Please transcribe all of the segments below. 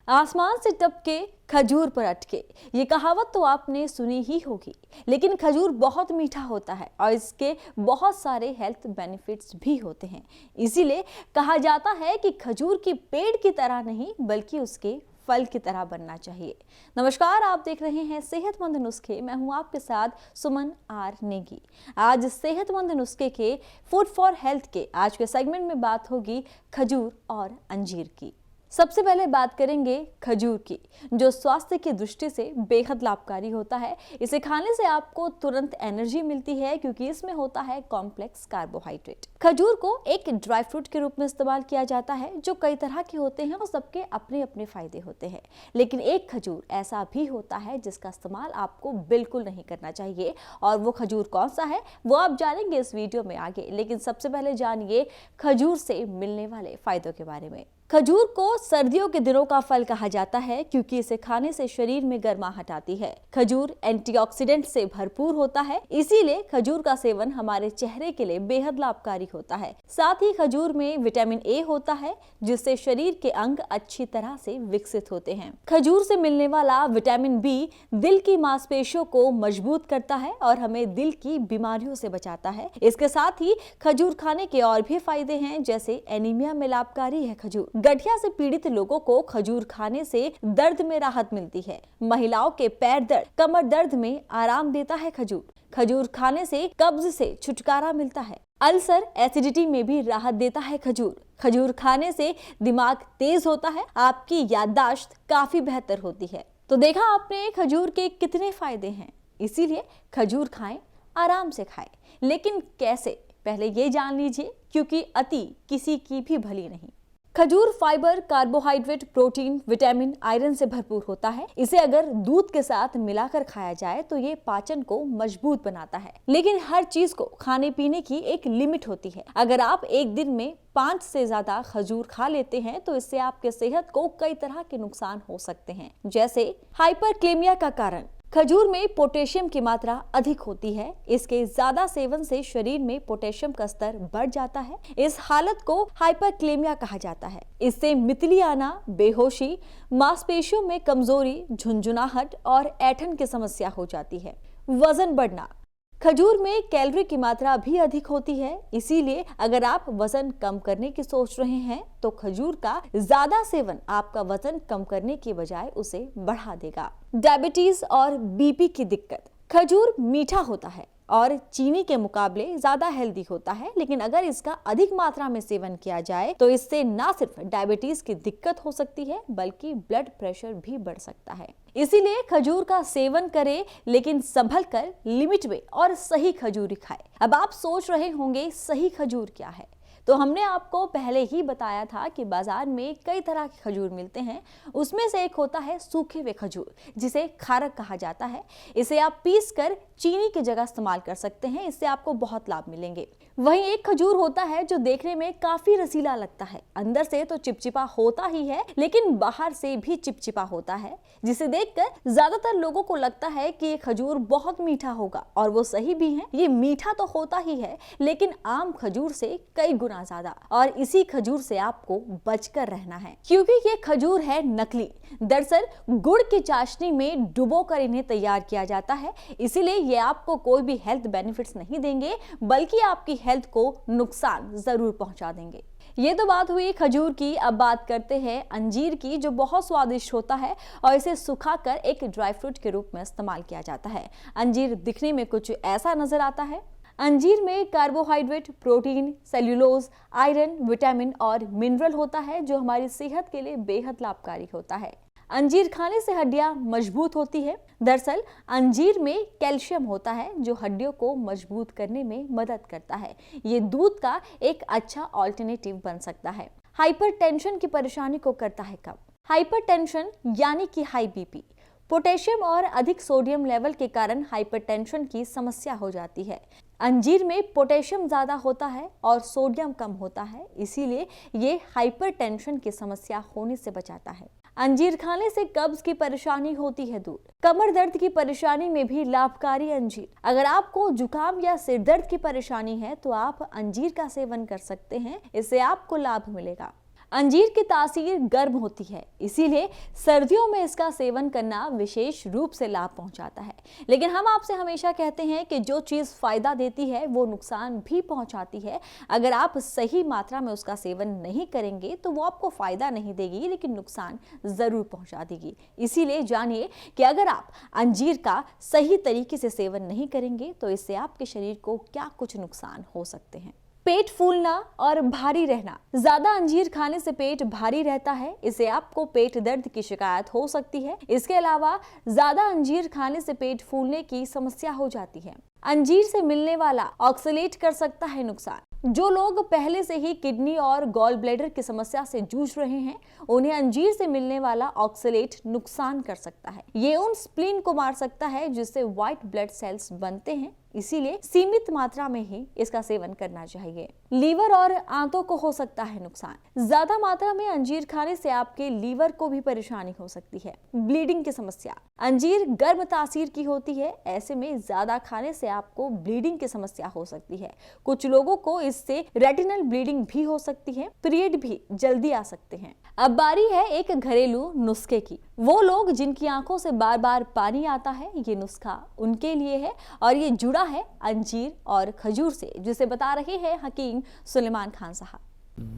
आसमान से टपके खजूर पर अटके, ये कहावत तो आपने सुनी ही होगी। लेकिन खजूर बहुत मीठा होता है और इसके बहुत सारे हेल्थ बेनिफिट्स भी होते हैं। इसीलिए कहा जाता है कि खजूर की पेड़ की तरह नहीं बल्कि उसके फल की तरह बनना चाहिए। नमस्कार, आप देख रहे हैं सेहतमंद नुस्खे। मैं हूं आपके साथ सुमन आर नेगी। आज सेहतमंद नुस्खे के फूड फॉर हेल्थ के आज के सेगमेंट में बात होगी खजूर और अंजीर की। सबसे पहले बात करेंगे खजूर की, जो स्वास्थ्य की दृष्टि से बेहद लाभकारी होता है। इसे खाने से आपको तुरंत एनर्जी मिलती है क्योंकि इसमें होता है कॉम्प्लेक्स कार्बोहाइड्रेट। खजूर को एक ड्राई फ्रूट के रूप में इस्तेमाल किया जाता है, जो कई तरह के होते हैं और सबके अपने अपने फायदे होते हैं। लेकिन एक खजूर ऐसा भी होता है जिसका इस्तेमाल आपको बिल्कुल नहीं करना चाहिए, और वो खजूर कौन सा है वो आप जानेंगे इस वीडियो में आगे। लेकिन सबसे पहले जानिए खजूर से मिलने वाले फायदों के बारे में। खजूर को सर्दियों के दिनों का फल कहा जाता है क्योंकि इसे खाने से शरीर में गर्माहट आती है। खजूर एंटीऑक्सीडेंट से भरपूर होता है, इसीलिए खजूर का सेवन हमारे चेहरे के लिए बेहद लाभकारी होता है। साथ ही खजूर में विटामिन ए होता है, जिससे शरीर के अंग अच्छी तरह से विकसित होते हैं। खजूर से मिलने वाला विटामिन बी दिल की मांसपेशियों को मजबूत करता है और हमें दिल की बीमारियों से बचाता है। इसके साथ ही खजूर खाने के और भी फायदे हैं, जैसे एनीमिया में लाभकारी है खजूर। गठिया से पीड़ित लोगों को खजूर खाने से दर्द में राहत मिलती है। महिलाओं के पैर दर्द, कमर दर्द में आराम देता है खजूर। खजूर खाने से कब्ज से छुटकारा मिलता है। अल्सर, एसिडिटी में भी राहत देता है खजूर। खजूर खाने से दिमाग तेज होता है, आपकी याददाश्त काफी बेहतर होती है। तो देखा आपने खजूर के कितने फायदे हैं। इसीलिए खजूर खाएं, आराम से खाएं। लेकिन कैसे, पहले ये जान लीजिए, क्योंकि अति किसी की भी भली नहीं। खजूर fibre, carbohydrate, protein, vitamin, iron से भरपूर होता है। इसे अगर दूध के साथ मिलाकर खाया जाए तो ये पाचन को मजबूत बनाता है। लेकिन हर चीज को खाने पीने की एक लिमिट होती है। अगर आप एक दिन में 5 से ज्यादा खजूर खा लेते हैं तो इससे आपके सेहत को कई तरह के नुकसान हो सकते हैं, जैसे हाइपरक्लेमिया का कारण। खजूर में पोटेशियम की मात्रा अधिक होती है। इसके ज्यादा सेवन से शरीर में पोटेशियम का स्तर बढ़ जाता है। इस हालत को हाइपरक्लेमिया कहा जाता है। इससे मितली आना, बेहोशी, मांसपेशियों में कमजोरी, झुंझुनाहट और ऐंठन की समस्या हो जाती है। वजन बढ़ना। खजूर में कैलोरी की मात्रा भी अधिक होती है, इसीलिए अगर आप वजन कम करने की सोच रहे हैं तो खजूर का ज्यादा सेवन आपका वजन कम करने की बजाय उसे बढ़ा देगा। डायबिटीज और बीपी की दिक्कत। खजूर मीठा होता है और चीनी के मुकाबले ज्यादा हेल्दी होता है, लेकिन अगर इसका अधिक मात्रा में सेवन किया जाए तो इससे ना सिर्फ डायबिटीज की दिक्कत हो सकती है बल्कि ब्लड प्रेशर भी बढ़ सकता है। इसीलिए खजूर का सेवन करें, लेकिन संभल कर, लिमिट में और सही खजूर खाएं। अब आप सोच रहे होंगे सही खजूर क्या है, तो हमने आपको पहले ही बताया था कि बाजार में कई तरह के खजूर मिलते हैं। उसमें से एक होता है सूखे हुए खजूर, जिसे खारक कहा जाता है। इसे आप पीस कर चीनी की जगह इस्तेमाल कर सकते हैं, इससे आपको बहुत लाभ मिलेंगे। वहीं एक खजूर होता है जो देखने में काफी रसीला लगता है, अंदर से तो चिपचिपा होता ही है लेकिन बाहर से भी चिपचिपा होता है, जिसे देखकर ज्यादातर लोगों को लगता है कि ये खजूर बहुत मीठा होगा, और वो सही भी है। ये मीठा तो होता ही है, लेकिन आम खजूर से कई गुना ज्यादा, और इसी खजूर से आपको बचकर रहना है क्योंकि ये खजूर है नकली। दरअसल गुड़ की चाशनी में डुबोकर इन्हें तैयार किया जाता है, इसीलिए ये आपको कोई भी हेल्थ बेनिफिट्स नहीं देंगे बल्कि आपकी हेल्थ को नुकसान जरूर पहुंचा देंगे। ये तो बात हुई खजूर की। अब बात करते हैं अंजीर की, जो बहुत स्वादिष्ट होता है और इसे सुखाकर एक ड्राई फ्रूट के रूप में इस्तेमाल किया जाता है। अंजीर दिखने में कुछ ऐसा नजर आता है। अंजीर में carbohydrate, protein, cellulose, iron, vitamin और मिनरल होता है, जो हमारी सेहत के लिए बेहद लाभकारी होता है। अंजीर खाने से हड्डियां मजबूत होती है। दरअसल अंजीर में कैल्शियम होता है, जो हड्डियों को मजबूत करने में मदद करता है। ये दूध का एक अच्छा ऑल्टरनेटिव बन सकता है। हाइपरटेंशन की परेशानी को करता है कम। हाइपरटेंशन यानी कि हाई बीपी। पोटेशियम और अधिक सोडियम लेवल के कारण हाइपरटेंशन की समस्या हो जाती है। अंजीर में पोटेशियम ज्यादा होता है और सोडियम कम होता है, इसीलिए ये हाइपरटेंशन की समस्या होने से बचाता है। अंजीर खाने से कब्ज की परेशानी होती है दूर। कमर दर्द की परेशानी में भी लाभकारी अंजीर। अगर आपको जुकाम या सिर दर्द की परेशानी है तो आप अंजीर का सेवन कर सकते हैं, इससे आपको लाभ मिलेगा। अंजीर की तासीर गर्म होती है, इसीलिए सर्दियों में इसका सेवन करना विशेष रूप से लाभ पहुंचाता है। लेकिन हम आपसे हमेशा कहते हैं कि जो चीज़ फायदा देती है वो नुकसान भी पहुंचाती है। अगर आप सही मात्रा में उसका सेवन नहीं करेंगे तो वो आपको फायदा नहीं देगी, लेकिन नुकसान जरूर पहुंचा देगी। इसीलिए जानिए कि अगर आप अंजीर का सही तरीके से सेवन नहीं करेंगे तो इससे आपके शरीर को क्या कुछ नुकसान हो सकते हैं। पेट फूलना और भारी रहना। ज्यादा अंजीर खाने से पेट भारी रहता है, इससे आपको पेट दर्द की शिकायत हो सकती है। इसके अलावा ज्यादा अंजीर खाने से पेट फूलने की समस्या हो जाती है। अंजीर से मिलने वाला ऑक्सलेट कर सकता है नुकसान। जो लोग पहले से ही किडनी और गॉल ब्लैडर की समस्या से जूझ रहे हैं, उन्हें अंजीर से मिलने वाला ऑक्सलेट नुकसान कर सकता है। ये उन स्प्लीन को मार सकता है जिससे व्हाइट ब्लड सेल्स बनते हैं, इसीलिए सीमित मात्रा में ही इसका सेवन करना चाहिए। लीवर और आंतों को हो सकता है नुकसान। ज्यादा मात्रा में अंजीर खाने से आपके लीवर को भी परेशानी हो सकती है। ब्लीडिंग की समस्या। अंजीर गर्म तासीर की होती है, ऐसे में ज्यादा खाने से आपको ब्लीडिंग की समस्या हो सकती है। कुछ लोगों को इससे रेटिनल ब्लीडिंग भी हो सकती है, पीरियड भी जल्दी आ सकते हैं। अब बारी है एक घरेलू नुस्खे की। वो लोग जिनकी आंखों से बार बार पानी आता है, ये नुस्खा उनके लिए है और ये जुड़ा है अंजीर और खजूर से, जिसे बता रहे हैं हकीम सुलेमान खान साहब।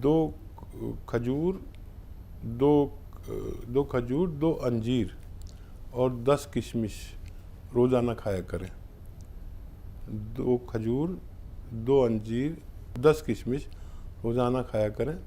दो खजूर, दो अंजीर और 10 किशमिश रोजाना खाया करें। 2 खजूर, 2 अंजीर, 10 किशमिश रोजाना खाया करें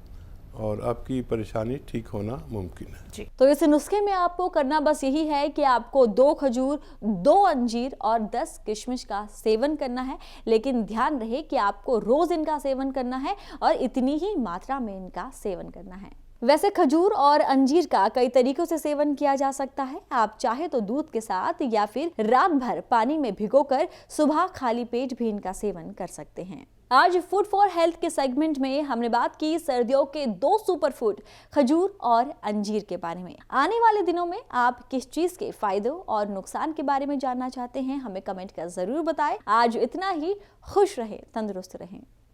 और आपकी परेशानी ठीक होना मुमकिन है जी। तो इस नुस्खे में आपको करना बस यही है कि आपको 2 खजूर, 2 अंजीर और 10 किशमिश का सेवन करना है। लेकिन ध्यान रहे कि आपको रोज इनका सेवन करना है और इतनी ही मात्रा में इनका सेवन करना है। वैसे खजूर और अंजीर का कई तरीकों से सेवन किया जा सकता है। आप चाहे तो दूध के साथ या फिर रात भर पानी में भिगोकर सुबह खाली पेट भी इनका सेवन कर सकते हैं। आज फूड फॉर हेल्थ के सेगमेंट में हमने बात की सर्दियों के 2 सुपर फूड खजूर और अंजीर के बारे में। आने वाले दिनों में आप किस चीज के फायदों और नुकसान के बारे में जानना चाहते हैं, हमें कमेंट कर जरूर बताएं। आज इतना ही। खुश रहें, तंदुरुस्त रहें।